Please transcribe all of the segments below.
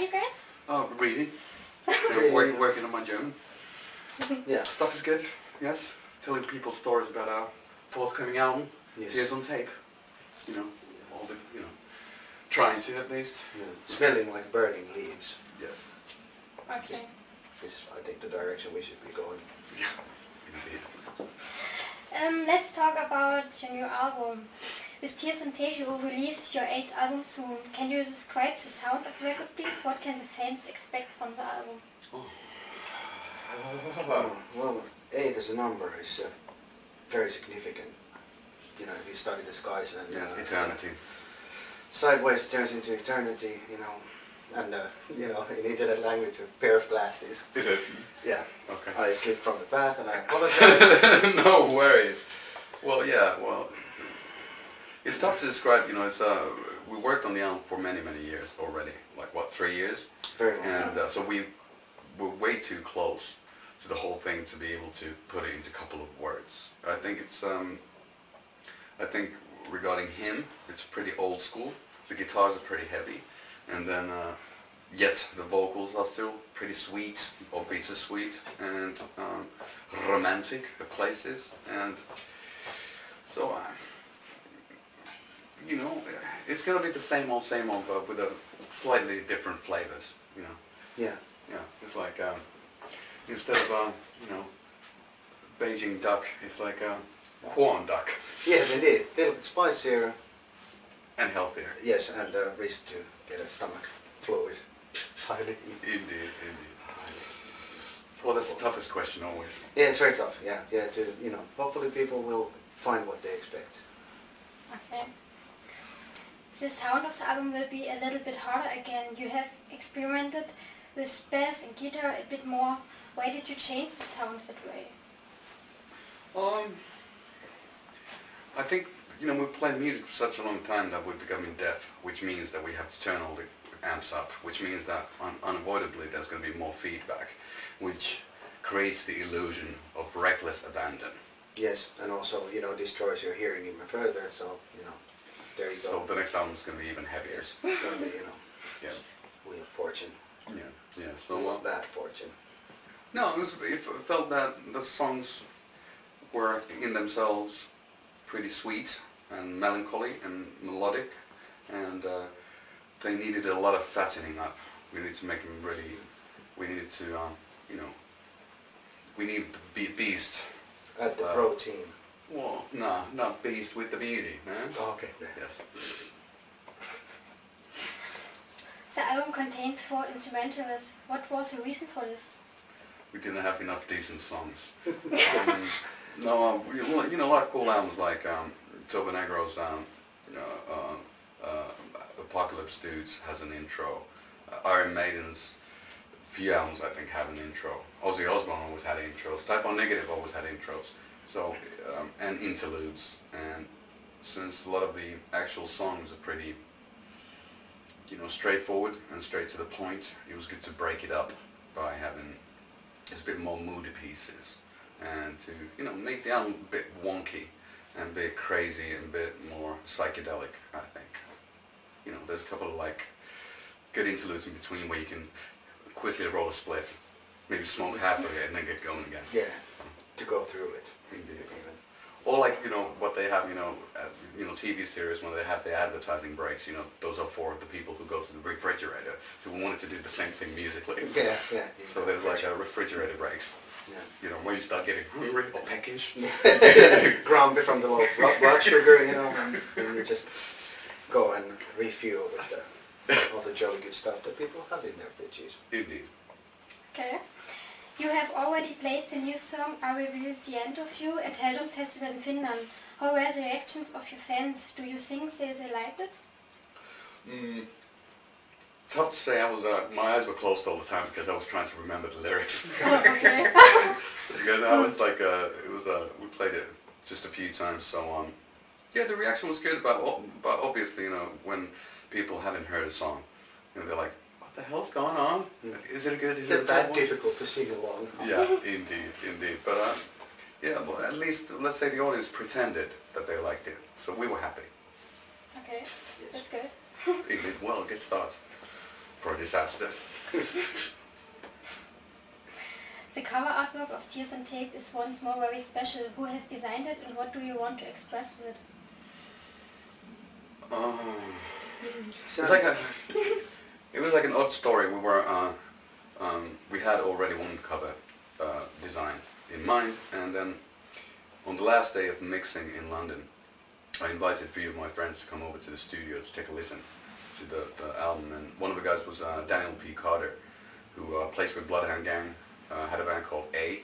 you guys? Oh, reading. Working on my German. Yeah. Stuff is good, yes. Telling people stories about our forthcoming album, Yes. Tears on Tape. You know, all the, trying to at least. Yeah. Smelling like burning leaves. Yes. Okay. Is, I think, the direction we should be going. Yeah, indeed. Let's talk about your new album. With Tears on Tape, you will release your 8th album soon. Can you describe the sound of the record, please? What can the fans expect from the album? Well, 8 as a number is very significant. You know, if you study the skies and Yes, eternity. Sideways it turns into eternity, and in internet language, a pair of glasses. Is it? Yeah. Okay. I slipped from the path and I apologize. No worries. Well, yeah, it's tough to describe, it's, we worked on the album for many, many years already. Like, what, 3 years? Very long And time. so we're way too close to the whole thing to be able to put it into a couple of words. I think it's, I think regarding him, it's pretty old school. The guitars are pretty heavy. And then, yet the vocals are still pretty sweet, or bittersweet, and romantic at places. And so, it's gonna be the same old, but with a slightly different flavors, Yeah. Yeah, it's like, instead of, Beijing duck, it's like a Huan duck. Yes, indeed. A little bit spicier. And healthier. Yes, and risk to get a stomach fluid. Highly. Indeed. Well, that's the toughest question always. Yeah, it's very tough. Yeah. Hopefully people will find what they expect. Okay. The sound of the album will be a little bit harder again. You have experimented with bass and guitar a bit more. Why did you change the sound that way? I think, we've played music for such a long time that we're becoming deaf, which means that we have to turn all the amps up, which means that unavoidably there's going to be more feedback, which creates the illusion of reckless abandon. Yes, and also, destroys your hearing even further, so, there you go. So the next album is going to be even heavier. It's going to be, Yeah. Wheel of Fortune. Yeah. So Wheel of Bad Fortune. no, it felt that the songs were in themselves pretty sweet and melancholy and melodic, and they needed a lot of fattening up. We needed to make them really. We needed to, we needed the beast. At the protein. Well, no, not beast with the beauty, man. Oh, okay. Yes. The album contains 4 instrumentals. What was the reason for this? We didn't have enough decent songs. No, a lot of cool albums like Toba Negro's Apocalypse Dudes has an intro. Iron Maiden's few albums I think have an intro. Ozzy Osbourne always had intros. Type O Negative always had intros. So and interludes. And since a lot of the actual songs are pretty, straightforward and straight to the point, it was good to break it up by having a bit more moody pieces. And to, make the album a bit wonky and a bit crazy and a bit more psychedelic, I think. There's a couple of good interludes in between where you can quickly roll a spliff, maybe smoke half of it and then get going again. Yeah, to go through it. Indeed. Or what they have, TV series when they have the advertising breaks, those are for the people who go to the refrigerator. So we wanted to do the same thing musically. Yeah. So there's a refrigerator breaks. Yeah. When you start getting hungry or peckish. Grumpy from the low blood sugar, and you just go and refuel with all the jolly good stuff that people have in their fridges. Indeed. Okay. You have already played the new song I Will Be the End of You at Heldon Festival in Finland. How were the reactions of your fans? Do you think they liked it? Tough to say. My eyes were closed all the time because I was trying to remember the lyrics. Oh, okay. Because I was we played it just a few times, so yeah, the reaction was good, but obviously, when people haven't heard a song, they're like, what the hell's going on? Is it good? Is it that difficult to sing along? Yeah, indeed. But yeah, well, at least let's say the audience pretended that they liked it, so we were happy. Okay, that's good. It did well. Good start for or disaster. The cover artwork of Tears on Tape is once more very special. Who has designed it and what do you want to express with it? It's like it was like an odd story. We were we had already one cover design in mind, and then on the last day of mixing in London, I invited a few of my friends to come over to the studio to take a listen to the album, and one of the guys was Daniel P. Carter, who plays with Bloodhound Gang, had a band called A,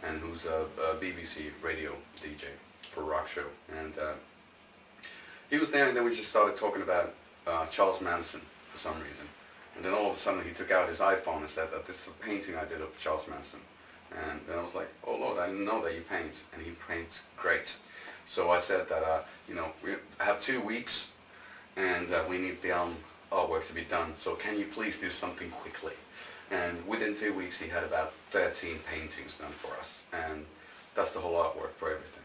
and who's a BBC radio DJ for a rock show, and he was there, and then we just started talking about Charles Manson for some reason. And then all of a sudden he took out his iPhone and said that this is a painting I did of Charles Manson. And then I was like, oh Lord, I didn't know that you paint. And he paints great. So I said that, you know, we have 2 weeks and we need the album artwork to be done. So can you please do something quickly? And within 2 weeks he had about 13 paintings done for us. And that's the whole artwork for everything.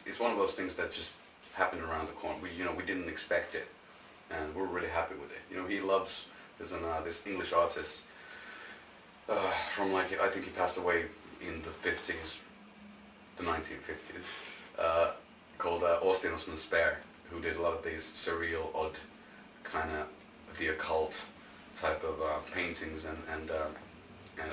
It's one of those things that just happened around the corner. We didn't expect it. And we're really happy with it. You know, he loves, there's this English artist from like, I think he passed away in the 50s, the 1950s, called Austin Osman Spare, who did a lot of these surreal, odd, kind of the occult type of paintings, and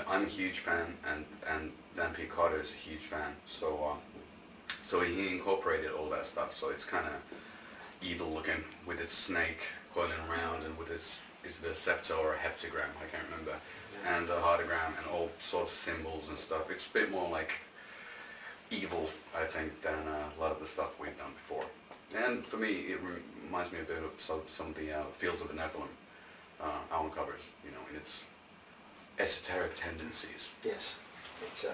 I'm a huge fan, and Dan P. Carter is a huge fan, so he incorporated all that stuff, so it's kind of evil looking with its snake coiling around and with its, is it a scepter or a heptagram, I can't remember, and a heartagram and all sorts of symbols and stuff. It's a bit more like evil, I think, than a lot of the stuff we've done before. And for me, it reminds me a bit of some of the Fields of the Nephilim album covers, you know, in its esoteric tendencies. Yes, it's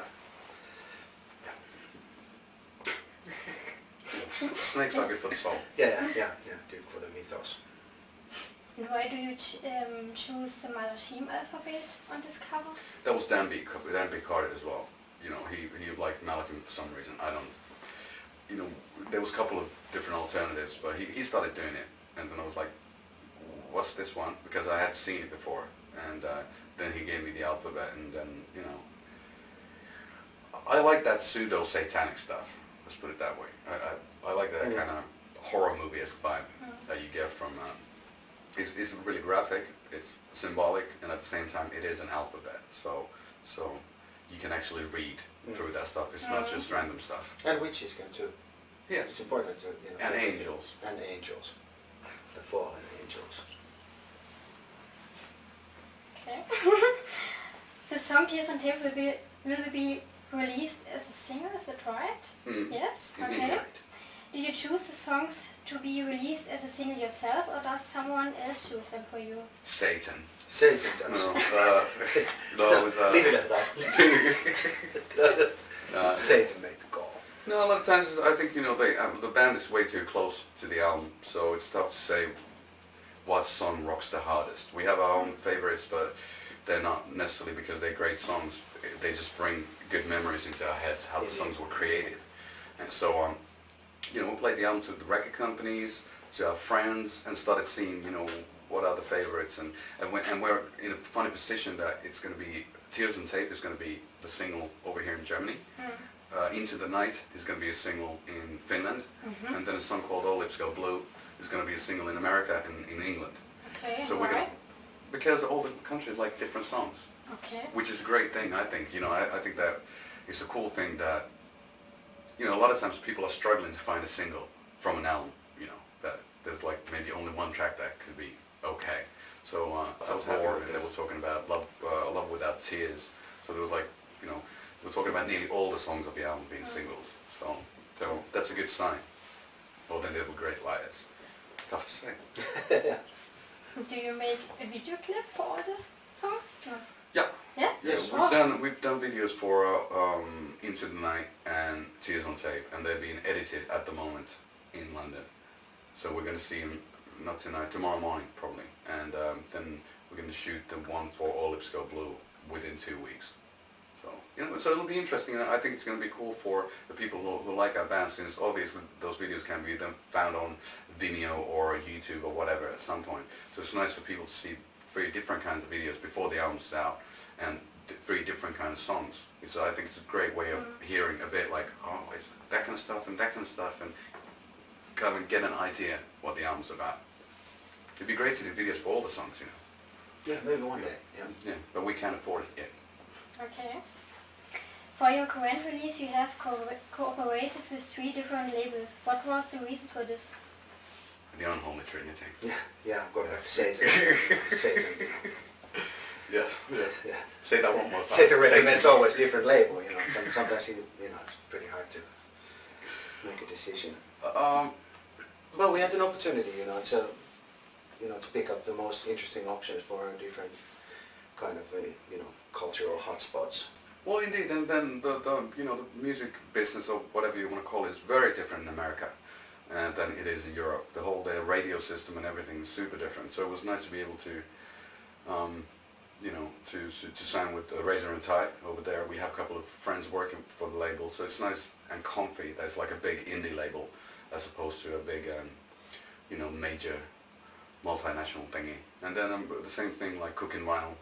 Snakes are good for the soul. yeah, good for the mythos. And why do you choose the Malachim alphabet on this cover? That was Dan B. Carter as well. You know, he liked Malachim for some reason. I don't, you know, there was a couple of different alternatives, but he started doing it, and then I was like, what's this one? Because I had seen it before, and then he gave me the alphabet, and then, you know, I like that pseudo-satanic stuff. Let's put it that way. I like that kind of horror movie-esque vibe that you get from. It's really graphic. It's symbolic, and at the same time, it is an alphabet. So you can actually read through that stuff. It's not just random stuff. And witches can too. Yes. It's important to, you know. And angels. And angels. The fallen angels. Okay. The song Tears on Tape will be released as a single, is that right? Yes? Okay. Right. Do you choose the songs to be released as a single yourself, or does someone else choose them for you? Satan. Satan does. No, it was, leave it at that. Satan made the call. No, a lot of times I think, you know, the band is way too close to the album, so it's tough to say what song rocks the hardest. We have our own favorites, but they're not necessarily because they're great songs. They just bring good memories into our heads, how the songs were created. And so, you know, we played the album to the record companies, to our friends, and started seeing, you know, what are the favorites. And we're in a funny position that it's going to be, Tears on Tape is going to be the single over here in Germany. Into the Night is going to be a single in Finland. And then a song called All Lips Go Blue is going to be a single in America and in England. Okay, so we're gonna, because all the countries like different songs. Okay. Which is a great thing, I think. You know, I think that it's a cool thing that, you know, a lot of times people are struggling to find a single from an album, you know, that there's like maybe only one track that could be okay. So I was happy that they were talking about Love Without Tears. So there was like, you know, they were talking about nearly all the songs of the album being singles. So that's a good sign. Well, then they were great liars. Tough to say. Do you make a video clip for all these songs? No. Yeah. Yeah? Yeah, we've done videos for Into the Night and Tears on Tape, and they're being edited at the moment in London. So we're going to see them, not tonight, tomorrow morning probably, and then we're going to shoot the one for All Lips Go Blue within 2 weeks. So, you know, so it'll be interesting, and I think it's going to be cool for the people who like our band, since obviously those videos can be then found on Vimeo or YouTube or whatever at some point. So it's nice for people to see 3 different kinds of videos before the album's out, and 3 different kinds of songs. So I think it's a great way of hearing a bit like, oh, it's that kind of stuff and that kind of stuff, and kind of get an idea what the album's about. It'd be great to do videos for all the songs, you know. Yeah, maybe one day. Yeah. Yeah, but we can't afford it yet. Okay. For your current release, you have cooperated with 3 different labels. What was the reason for this? The unholy trinity. Yeah, I'm going back to Satan. Satan. Yeah. Say that one more time. Satan recommends always different label, you know. Sometimes it's pretty hard to make a decision. Well, we had an opportunity, you know, to pick up the most interesting options for different kind of, cultural hotspots. Well, indeed, and then the music business or whatever you want to call it is very different in America than it is in Europe. The whole radio system and everything is super different. So it was nice to be able to, to sign with Razor and Tie over there. We have a couple of friends working for the label, so it's nice and comfy. There's like a big indie label as opposed to a big, major multinational thingy. And then the same thing like Cooking Vinyl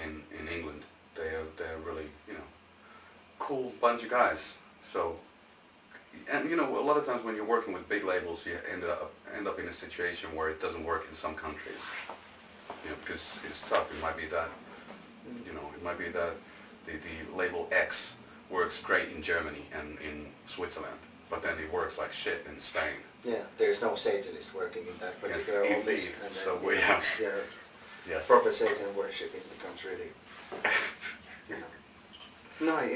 in England. They're really, cool bunch of guys. So, and a lot of times when you're working with big labels, you end up in a situation where it doesn't work in some countries. Because it's tough. It might be that, the label X works great in Germany and in Switzerland, but then it works like shit in Spain. Yeah, there's no Satanist working in that particular office. And so yes. Proper Satan worshipping becomes really,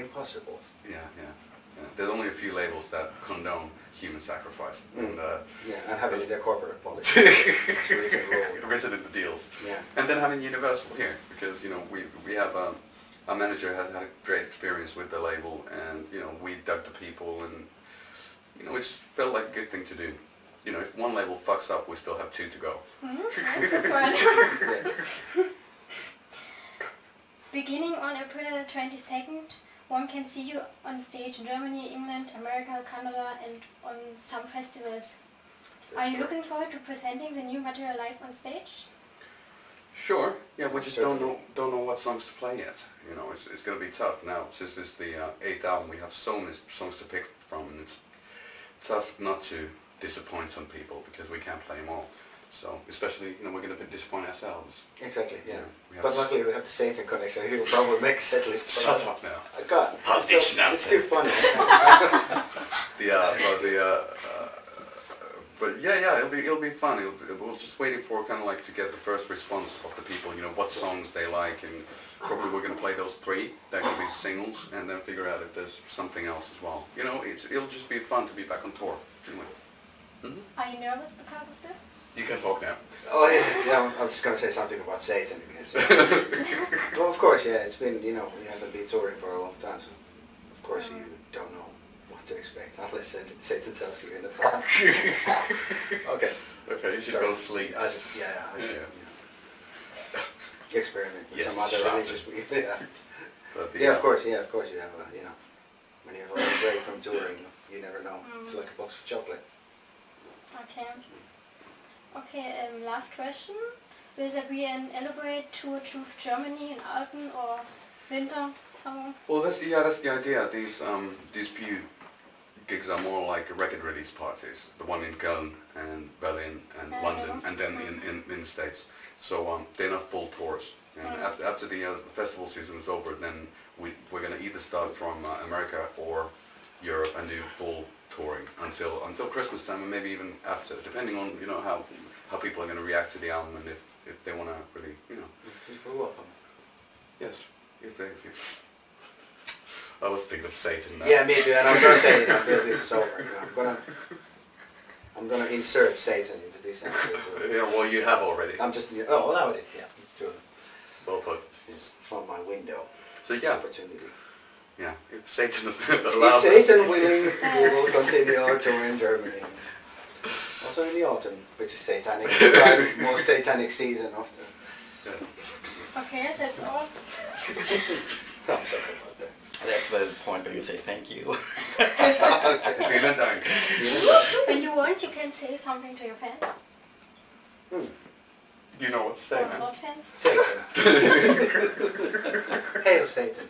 impossible. Yeah. There's only a few labels that condone human sacrifice. And, and having their corporate policy. It's written in the deals. Yeah. And then having Universal here, because we have our manager has had a great experience with the label, and we dug the people, and it just felt like a good thing to do. If one label fucks up, we still have 2 to go. Yes, that's right. Beginning on April 22nd, one can see you on stage in Germany, England, America, Canada, and on some festivals. Are you looking forward to presenting the new material live on stage? Sure. Yeah, we just don't know what songs to play yet. It's going to be tough now. Since this is the 8th album, we have so many songs to pick from, and it's tough not to disappoint some people because we can't play them all. So, especially, we're going to disappoint ourselves. Exactly, yeah. But luckily we have the Satan connection. He'll probably make a set list for us. Shut up now. I can't. It's too funny. But yeah, it'll be fun. We're just waiting for kind of like to get the first response of the people. What songs they like, and probably we're going to play those 3. They're going to be singles, and then figure out if there's something else as well. It'll just be fun to be back on tour. Anyway. Are you nervous because of this? You can talk now. Oh yeah. I'm just going to say something about Satan because. Well, of course, yeah. It's been we haven't been touring for a long time, so of course you don't know what to expect unless Satan tells you in the past. Okay. Okay, you should go sleep. I should, experiment with some other religious people. Yeah. Of course. Yeah, of course you have when you have a little break from touring, you never know. It's like a box of chocolate. Okay, last question. Will there be an elaborate tour through Germany in autumn or winter, summer? Well, that's the idea. These few gigs are more like record release parties. The one in Köln and Berlin and London, and then in the States. So they're not full tours. And after the festival season is over, then we're going to either start from America or Europe and do full touring until Christmas time, and maybe even after, depending on how people are going to react to the album, and if they want to really People are welcome. Yes, if they. I was thinking of Satan now. Yeah, me too, and I'm gonna say it until this is over. I'm gonna insert Satan into this episode. Yeah, well, you have already. I'm just now it is. Yeah, true. Well put. It's from my window. So yeah. Opportunity. Yeah, if Satan allows. If Satan willing, we will continue our tour in Germany. Also in the autumn, which is satanic, the most satanic season of the. Yeah. Okay, that's all. No, I'm sorry about that. That's the point where you say thank you. Vielen Dank. When you want, you can say something to your fans. Do you know what to say, Or man? Lord fans? Satan. Hail Satan.